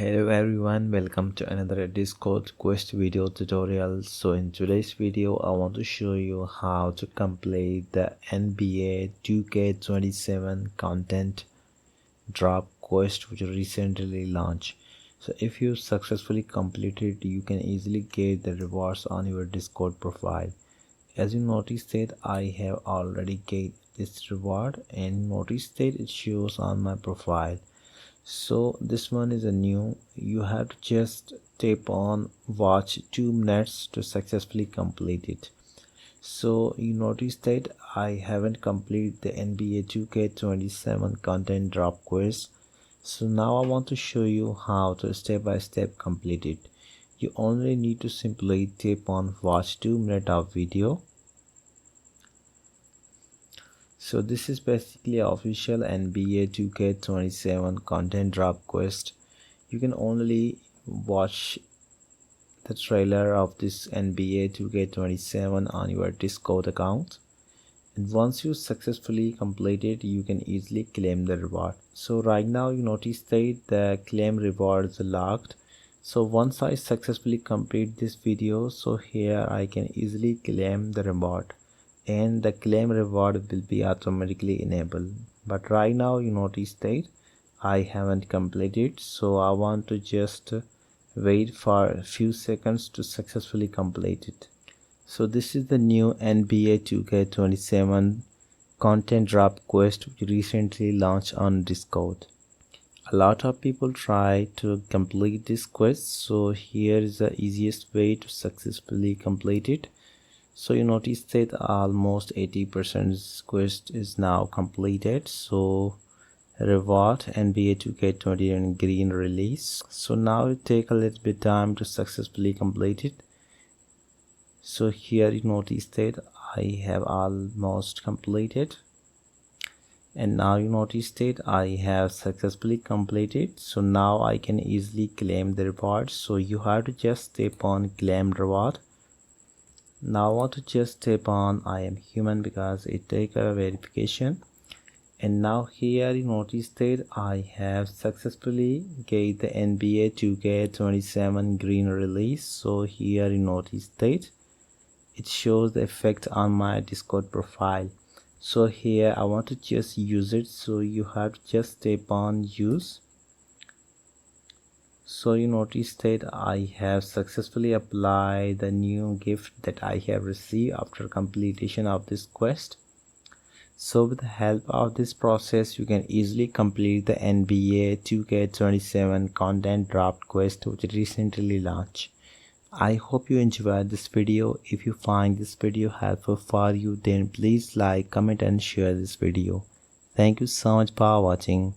Hello everyone, welcome to another Discord quest video tutorial. So in today's video I want to show you how to complete the NBA 2K27 content drop quest which recently launched. So if you successfully complete it, you can easily get the rewards on your Discord profile. As you notice that I have already get this reward, and notice that it shows on my profile. So this one is a new. You have to just tap on watch 2 minutes to successfully complete it. So you notice that I haven't completed the NBA 2K27 content drop quest. So now I want to show you how to step by step complete it. You only need to simply tap on watch 2 minutes of video. So this is basically official NBA 2K27 content drop quest. You can only watch the trailer of this NBA 2K27 on your Discord account, and once you successfully complete it, you can easily claim the reward. So right now you notice that the claim reward is locked. So once I successfully complete this video, so here I can easily claim the reward, and the claim reward will be automatically enabled. But right now you notice that I haven't completed, so I want to just wait for a few seconds to successfully complete it. So this is the new NBA 2K27 content drop quest which recently launched on Discord. A lot of people try to complete this quest, so here is the easiest way to successfully complete it. So you notice that almost 80% quest is now completed. So reward NBA 2K20 and green release. So now it take a little bit time to successfully complete it. So here you notice that I have almost completed, and now you notice that I have successfully completed. So now I can easily claim the reward. So you have to just tap on claim reward. Now I want to just tap on I am human because it takes a verification, and now here you notice that I have successfully get the NBA 2K27 green release. So here you notice that it shows the effect on my Discord profile. So here I want to just use it, so you have to just tap on use. So you notice that I have successfully applied the new gift that I have received after completion of this quest. So with the help of this process, you can easily complete the NBA 2K27 content drop quest which recently launched. I hope you enjoyed this video. If you find this video helpful for you, then please like, comment and share this video. Thank you so much for watching.